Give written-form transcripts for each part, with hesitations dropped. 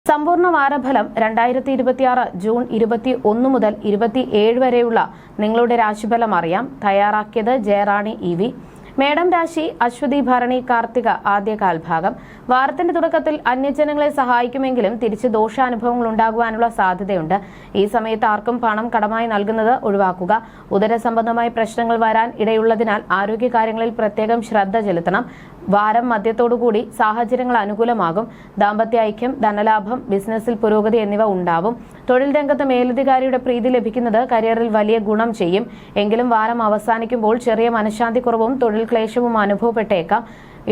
സമ്പൂർണ്ണ വാരഫലം 2026 ജൂൺ 21 മുതൽ 27 വരെയുള്ള നിങ്ങളുടെ രാശിഫലം അറിയാം. തയ്യാറാക്കിയത് ജയറാണി EV. മേടം രാശി അശ്വതി ഭരണി കാർത്തിക ആദ്യ കാൽഭാഗം. വാരത്തിന്റെ തുടക്കത്തിൽ അന്യജനങ്ങളെ സഹായിക്കുമെങ്കിലും തിരിച്ച് ദോഷാനുഭവങ്ങൾ ഉണ്ടാകുവാനുള്ള സാധ്യതയുണ്ട്. ഈ സമയത്ത് ആർക്കും പണം കടമായി നൽകുന്നത് ഒഴിവാക്കുക. ഉദര സംബന്ധമായ പ്രശ്നങ്ങൾ വരാൻ ഇടയുള്ളതിനാൽ ആരോഗ്യകാര്യങ്ങളിൽ പ്രത്യേകം ശ്രദ്ധ ചെലുത്തണം. വാരം മധ്യത്തോടുകൂടി സാഹചര്യങ്ങൾ അനുകൂലമാകും. ദാമ്പത്യ ഐക്യം, ധനലാഭം, ബിസിനസ്സിൽ പുരോഗതി എന്നിവ ഉണ്ടാവും. തൊഴിൽ രംഗത്ത് മേലധികാരിയുടെ പ്രീതി ലഭിക്കുന്നത് കരിയറിൽ വലിയ ഗുണം ചെയ്യും. എങ്കിലും വാരം അവസാനിക്കുമ്പോൾ ചെറിയ മനഃശാന്തി കുറവും തൊഴിൽ ക്ലേശവും അനുഭവപ്പെട്ടേക്കാം.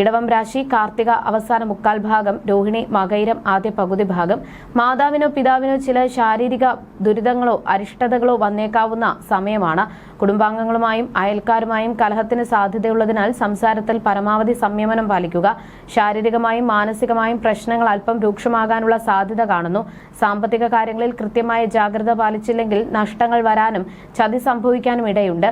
ഇടവം രാശി കാർത്തിക അവസാന മുക്കാൽ ഭാഗം, രോഹിണി മകയിരം ആദ്യ പകുതി ഭാഗം. മാതാവിനോ പിതാവിനോ ചില ശാരീരിക ദുരിതങ്ങളോ അരിഷ്ടതകളോ വന്നേക്കാവുന്ന സമയമാണ്. കുടുംബാംഗങ്ങളുമായും അയൽക്കാരുമായും കലഹത്തിന് സാധ്യതയുള്ളതിനാൽ സംസാരത്തിൽ പരമാവധി സംയമനം പാലിക്കുക. ശാരീരികമായും മാനസികമായും പ്രശ്നങ്ങൾ അല്പം രൂക്ഷമാകാനുള്ള സാധ്യത കാണുന്നു. സാമ്പത്തിക കാര്യങ്ങളിൽ കൃത്യമായ ജാഗ്രത പാലിച്ചില്ലെങ്കിൽ നഷ്ടങ്ങൾ വരാനും ചതി സംഭവിക്കാനും ഇടയുണ്ട്.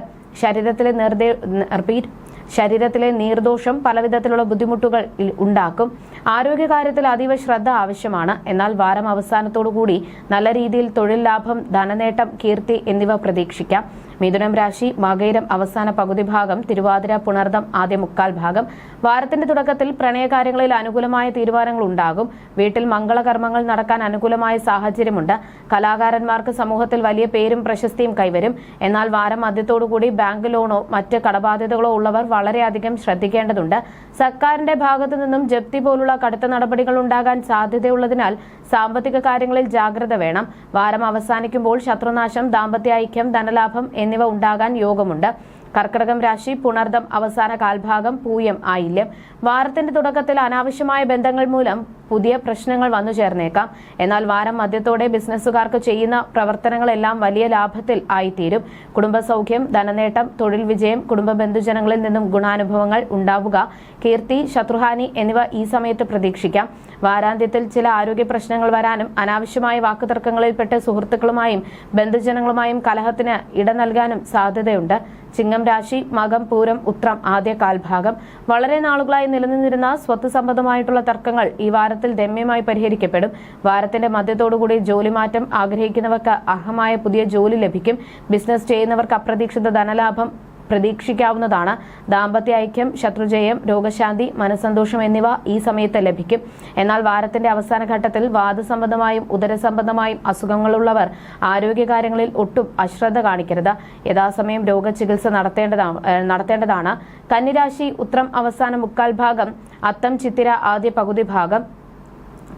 ശരീരത്തിലെ നീർദോഷം പലവിധത്തിലുള്ള ബുദ്ധിമുട്ടുകൾ ഉണ്ടാക്കും. ആരോഗ്യകാര്യത്തിൽ അതീവ ശ്രദ്ധ ആവശ്യമാണ്. എന്നാൽ വാരം അവസാനത്തോടുകൂടി നല്ല രീതിയിൽ തൊഴിൽ ലാഭം, ധനനേട്ടം, കീർത്തി എന്നിവ പ്രതീക്ഷിക്കാം. മിഥുനം രാശി മകയിരം അവസാന പകുതി ഭാഗം, തിരുവാതിര പുണർദം ആദ്യ മുക്കാൽ ഭാഗം. വാരത്തിന്റെ തുടക്കത്തിൽ പ്രണയകാര്യങ്ങളിൽ അനുകൂലമായ തീരുമാനങ്ങൾ ഉണ്ടാകും. വീട്ടിൽ മംഗളകർമ്മങ്ങൾ നടക്കാൻ അനുകൂലമായ സാഹചര്യമുണ്ട്. കലാകാരന്മാർക്ക് സമൂഹത്തിൽ വലിയ പേരും പ്രശസ്തിയും കൈവരും. എന്നാൽ വാരം മധ്യത്തോടുകൂടി ബാങ്ക് ലോണോ മറ്റ് കടബാധ്യതകളോ ഉള്ളവർ വളരെയധികം ശ്രദ്ധിക്കേണ്ടതുണ്ട്. സർക്കാരിന്റെ ഭാഗത്തു നിന്നും ജപ്തി പോലുള്ള കടുത്ത നടപടികൾ ഉണ്ടാകാൻ സാധ്യതയുള്ളതിനാൽ സാമ്പത്തിക കാര്യങ്ങളിൽ ജാഗ്രത വേണം. വാരം അവസാനിക്കുമ്പോൾ ശത്രുനാശം, ദാമ്പത്യ ഐക്യം, ധനലാഭം എന്നിവ ഉണ്ടാകാൻ യോഗമുണ്ട്. കർക്കിടകം രാശി പുണർദം അവസാന കാൽഭാഗം, പൂയം ആയില്യം. വാരത്തിന്റെ തുടക്കത്തിൽ അനാവശ്യമായ ബന്ധങ്ങൾ മൂലം പുതിയ പ്രശ്നങ്ങൾ വന്നു ചേർന്നേക്കാം. എന്നാൽ വാരം മധ്യത്തോടെ ബിസിനസ്സുകാർക്ക് ചെയ്യുന്ന പ്രവർത്തനങ്ങളെല്ലാം വലിയ ലാഭത്തിൽ ആയിത്തീരും. കുടുംബസൗഖ്യം, ധനനേട്ടം, തൊഴിൽ വിജയം, കുടുംബ ബന്ധുജനങ്ങളിൽ നിന്നും ഗുണാനുഭവങ്ങൾ ഉണ്ടാവുക, കീർത്തി, ശത്രുഹാനി എന്നിവ ഈ സമയത്ത് പ്രതീക്ഷിക്കാം. വാരാന്ത്യത്തിൽ ചില ആരോഗ്യ പ്രശ്നങ്ങൾ വരാനും അനാവശ്യമായ വാക്കുതർക്കങ്ങളിൽപ്പെട്ട് സുഹൃത്തുക്കളുമായും ബന്ധുജനങ്ങളുമായും കലഹത്തിന് ഇട നൽകാനും സാധ്യതയുണ്ട്. ചിങ്ങം രാശി മകം പൂരം ഉത്രം ആദ്യ കാൽഭാഗം. വളരെ നാളുകളായി നിലനിന്നിരുന്ന സ്വത്ത് സംബന്ധമായിട്ടുള്ള തർക്കങ്ങൾ ഈ വാരത്തിൽ രമ്യമായി പരിഹരിക്കപ്പെടും. വാരത്തിന്റെ മധ്യത്തോടുകൂടി ജോലി മാറ്റം ആഗ്രഹിക്കുന്നവർക്ക് അർഹമായ പുതിയ ജോലി ലഭിക്കും. ബിസിനസ് ചെയ്യുന്നവർക്ക് അപ്രതീക്ഷിത ധനലാഭം പ്രതീക്ഷിക്കാവുന്നതാണ്. ദാമ്പത്യ ഐക്യം, ശത്രുജയം, രോഗശാന്തി, മനസ്സന്തോഷം എന്നിവ ഈ സമയത്ത് ലഭിക്കും. എന്നാൽ വാരത്തിന്റെ അവസാന ഘട്ടത്തിൽ വാദസംബന്ധമായും ഉദരസംബന്ധമായും അസുഖങ്ങളുള്ളവർ ആരോഗ്യകാര്യങ്ങളിൽ ഒട്ടും അശ്രദ്ധ കാണിക്കരുത്. യഥാസമയം രോഗചികിത്സ നടത്തേണ്ടതാണ്. കന്നിരാശി ഉത്രം അവസാന മുക്കാൽ ഭാഗം, അത്തം ചിത്തിര ആദ്യ പകുതി ഭാഗം.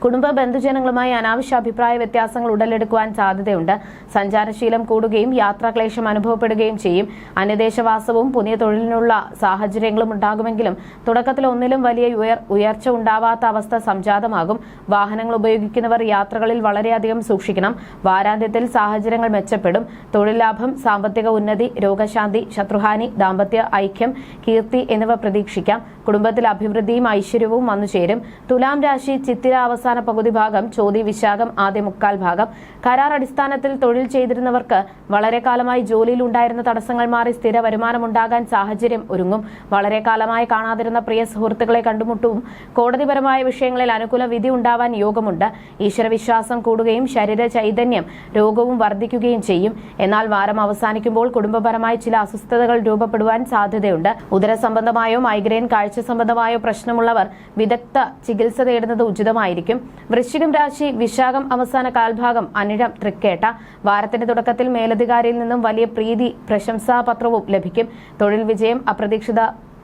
കുടുംബ ബന്ധുജനങ്ങളുമായി അനാവശ്യ അഭിപ്രായ വ്യത്യാസങ്ങൾ ഉടലെടുക്കുവാൻ സാധ്യതയുണ്ട്. സഞ്ചാരശീലം കൂടുകയും യാത്രാക്ലേശം അനുഭവപ്പെടുകയും ചെയ്യും. അന്യദേശവാസവും പുതിയ തൊഴിലിനുള്ള സാഹചര്യങ്ങളും ഉണ്ടാകുമെങ്കിലും തുടക്കത്തിൽ ഒന്നിലും വലിയ ഉയർച്ച ഉണ്ടാവാത്ത അവസ്ഥ സംജാതമാകും. വാഹനങ്ങൾ ഉപയോഗിക്കുന്നവർ യാത്രകളിൽ വളരെയധികം സൂക്ഷിക്കണം. വാരാന്ത്യത്തിൽ സാഹചര്യങ്ങൾ മെച്ചപ്പെടും. തൊഴിൽ ലാഭം, സാമ്പത്തിക ഉന്നതി, രോഗശാന്തി, ശത്രുഹാനി, ദാമ്പത്യ ഐക്യം, കീർത്തി എന്നിവ പ്രതീക്ഷിക്കാം. കുടുംബത്തിൽ അഭിവൃദ്ധിയും ഐശ്വര്യവും വന്നുചേരും. തുലാം രാശി ചിത്തിര അവസാന പകുതി ഭാഗം, ചോതി വിശാഖം ആദ്യ മുക്കാൽ ഭാഗം. കരാർ അടിസ്ഥാനത്തിൽ തൊഴിൽ ചെയ്തിരുന്നവർക്ക് വളരെ കാലമായി ജോലിയിൽ ഉണ്ടായിരുന്ന തടസ്സങ്ങൾ മാറി സ്ഥിര വരുമാനമുണ്ടാകാൻ സാഹചര്യം ഒരുങ്ങും. വളരെ കാലമായി കാണാതിരുന്ന പ്രിയ സുഹൃത്തുക്കളെ കണ്ടുമുട്ടും. കോടതിപരമായ വിഷയങ്ങളിൽ അനുകൂല വിധി ഉണ്ടാവാൻ യോഗമുണ്ട്. ഈശ്വരവിശ്വാസം കൂടുകയും ശരീര ചൈതന്യം, രോഗവും വർദ്ധിക്കുകയും ചെയ്യും. എന്നാൽ വാരം അവസാനിക്കുമ്പോൾ കുടുംബപരമായി ചില അസ്വസ്ഥതകൾ രൂപപ്പെടുവാൻ സാധ്യതയുണ്ട്. ഉദര സംബന്ധമായോ മൈഗ്രെയിൻ, കാഴ്ച സംബന്ധമായോ പ്രശ്നമുള്ളവർ വിദഗ്ധ ചികിത്സ തേടുന്നത് ഉചിതമായിരിക്കും. വൃശ്ചികം രാശി വിശാഖം അവസാന കാൽഭാഗം, അനിഴം തൃക്കേട്ട. വാരത്തിന്റെ തുടക്കത്തിൽ മേലധികാരിയിൽ നിന്നും വലിയ പ്രീതി, പ്രശംസാപത്രവും ലഭിക്കും. തൊഴിൽ വിജയം, അപ്രതീക്ഷിത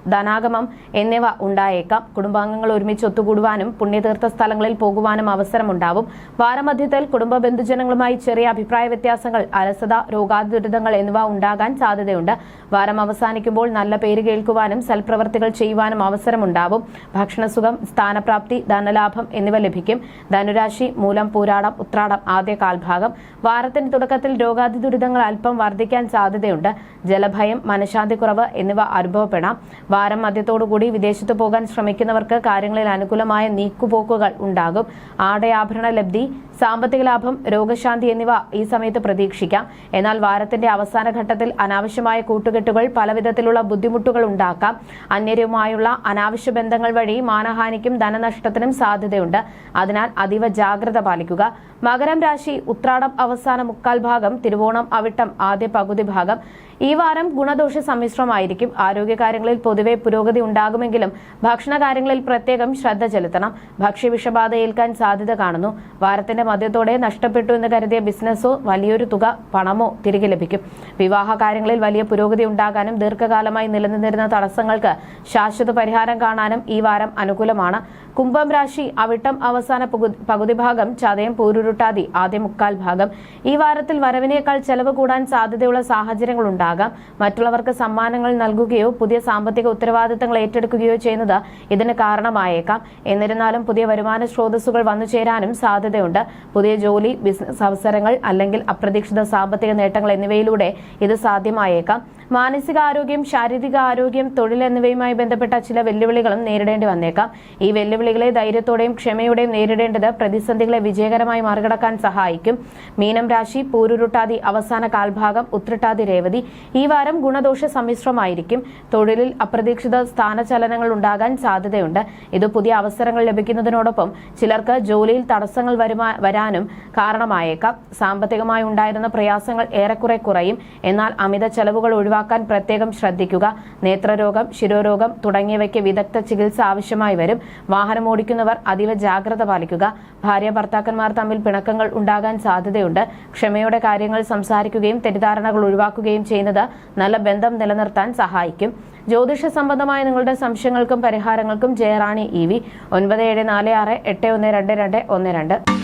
ധനാഗമം എന്നിവ ഉണ്ടായേക്കാം. കുടുംബാംഗങ്ങൾ ഒരുമിച്ച് ഒത്തുകൂടുവാനും പുണ്യതീർത്ഥ സ്ഥലങ്ങളിൽ പോകുവാനും അവസരമുണ്ടാവും. വാരമധ്യത്തിൽ കുടുംബ ബന്ധുജനങ്ങളുമായി ചെറിയ അഭിപ്രായ വ്യത്യാസങ്ങൾ, അലസത, രോഗാതി ദുരിതങ്ങൾ എന്നിവ ഉണ്ടാകാൻ സാധ്യതയുണ്ട്. വാരം അവസാനിക്കുമ്പോൾ നല്ല പേര് കേൾക്കുവാനും സൽപ്രവർത്തികൾ ചെയ്യുവാനും അവസരമുണ്ടാവും. ഭക്ഷണസുഖം, സ്ഥാനപ്രാപ്തി, ധനലാഭം എന്നിവ ലഭിക്കും. ധനുരാശി മൂലം പൂരാടം ഉത്രാടം ആദ്യ കാൽഭാഗം. വാരത്തിന്റെ തുടക്കത്തിൽ രോഗാതി ദുരിതങ്ങൾ അല്പം വർദ്ധിക്കാൻ സാധ്യതയുണ്ട്. ജലഭയം, മനഃശാന്തി കുറവ് എന്നിവ അനുഭവപ്പെടാം. വാരം മധ്യത്തോടുകൂടി വിദേശത്ത് പോകാൻ ശ്രമിക്കുന്നവർക്ക് കാര്യങ്ങളിൽ അനുകൂലമായ നീക്കുപോക്കുകൾ ഉണ്ടാകും. ആടയാഭരണ ലബ്ധി, സാമ്പത്തിക ലാഭം, രോഗശാന്തി എന്നിവ ഈ സമയത്ത് പ്രതീക്ഷിക്കാം. എന്നാൽ വാരത്തിന്റെ അവസാന ഘട്ടത്തിൽ അനാവശ്യമായ കൂട്ടുകെട്ടുകൾ പലവിധത്തിലുള്ള ബുദ്ധിമുട്ടുകൾ ഉണ്ടാക്കാം. അന്യരുമായുള്ള അനാവശ്യ ബന്ധങ്ങൾ വഴി മാനഹാനിക്കും ധനനഷ്ടത്തിനും സാധ്യതയുണ്ട്. അതിനാൽ അതീവ ജാഗ്രത പാലിക്കുക. മകരം രാശി ഉത്രാടം അവസാന മുക്കാൽ ഭാഗം, തിരുവോണം അവിട്ടം ആദ്യ പകുതി ഭാഗം. ഈ വാരം ഗുണദോഷ സമ്മിശ്രമായിരിക്കും. ആരോഗ്യകാര്യങ്ങളിൽ പൊതുവെ പുരോഗതി ഉണ്ടാകുമെങ്കിലും ഭക്ഷണകാര്യങ്ങളിൽ പ്രത്യേകം ശ്രദ്ധ ചെലുത്തണം. ഭക്ഷ്യവിഷബാധ ഏൽക്കാൻ സാധ്യത കാണുന്നു. വാരത്തിന്റെ മധ്യത്തോടെ നഷ്ടപ്പെട്ടു എന്ന് കരുതിയ ബിസിനസ്സോ വലിയൊരു തുക പണമോ തിരികെ ലഭിക്കും. വിവാഹ കാര്യങ്ങളിൽ വലിയ പുരോഗതി ഉണ്ടാകാനും ദീർഘകാലമായി നിലനിന്നിരുന്ന തടസ്സങ്ങൾക്ക് ശാശ്വത പരിഹാരം കാണാനും ഈ വാരം അനുകൂലമാണ്. കുംഭം രാശി അവിട്ടം അവസാന പകുതി ഭാഗം, ചതയം പൂരുരുട്ടാതി ആദ്യ മുക്കാൽ ഭാഗം. ഈ വാരത്തിൽ വരവിനേക്കാൾ ചെലവ് കൂടാൻ സാധ്യതയുള്ള സാഹചര്യങ്ങൾ ഉണ്ടാകാം. മറ്റുള്ളവർക്ക് സമ്മാനങ്ങൾ നൽകുകയോ പുതിയ സാമ്പത്തിക ഉത്തരവാദിത്തങ്ങൾ ഏറ്റെടുക്കുകയോ ചെയ്യുന്നത് ഇതിന് കാരണമായേക്കാം. എന്നിരുന്നാലും പുതിയ വരുമാന സ്രോതസ്സുകൾ വന്നുചേരാനും സാധ്യതയുണ്ട്. പുതിയ ജോലി, ബിസിനസ് അവസരങ്ങൾ അല്ലെങ്കിൽ അപ്രതീക്ഷിത സാമ്പത്തിക നേട്ടങ്ങൾ എന്നിവയിലൂടെ ഇത് സാധ്യമായേക്കാം. മാനസികാരോഗ്യം, ശാരീരിക ആരോഗ്യം, തൊഴിൽ എന്നിവയുമായി ബന്ധപ്പെട്ട ചില വെല്ലുവിളികളും നേരിടേണ്ടി വന്നേക്കാം. ഈ വെല്ലുവിളികളെ ധൈര്യത്തോടെയും ക്ഷമയോടെയും നേരിടേണ്ടത് പ്രതിസന്ധികളെ വിജയകരമായി മറികടക്കാൻ സഹായിക്കും. മീനം രാശി പൂരുരുട്ടാതി അവസാന കാൽഭാഗം, ഉത്രട്ടാതി രേവതി. ഈ വാരം ഗുണദോഷ സമ്മിശ്രമായിരിക്കും. തൊഴിലിൽ അപ്രതീക്ഷിത സ്ഥാനചലനങ്ങൾ ഉണ്ടാകാൻ സാധ്യതയുണ്ട്. ഇത് പുതിയ അവസരങ്ങൾ ലഭിക്കുന്നതിനോടൊപ്പം ചിലർക്ക് ജോലിയിൽ തടസ്സങ്ങൾ വരാനും കാരണമായേക്കാം. സാമ്പത്തികമായി ഉണ്ടായിരുന്ന പ്രയാസങ്ങൾ ഏറെക്കുറെ കുറയും. എന്നാൽ അമിത ചെലവുകൾ ഒഴിവാക്കാൻ പ്രത്യേകം ശ്രദ്ധിക്കുക. നേത്രരോഗം, ശിരോരോഗം തുടങ്ങിയവയ്ക്ക് വിദഗ്ധ ചികിത്സ ആവശ്യമായി വരും. വാഹനം ഓടിക്കുന്നവർ അതീവ ജാഗ്രത പാലിക്കുക. ഭാര്യ ഭർത്താക്കന്മാർ തമ്മിൽ പിണക്കങ്ങൾ ഉണ്ടാകാൻ സാധ്യതയുണ്ട്. ക്ഷമയോടെ കാര്യങ്ങൾ സംസാരിക്കുകയും തെറ്റിദ്ധാരണകൾ ഒഴിവാക്കുകയും ചെയ്യുന്നത് നല്ല ബന്ധം നിലനിർത്താൻ സഹായിക്കും. ജ്യോതിഷ സംബന്ധമായ നിങ്ങളുടെ സംശയങ്ങൾക്കും പരിഹാരങ്ങൾക്കും ജയറാണി EV 9746812212.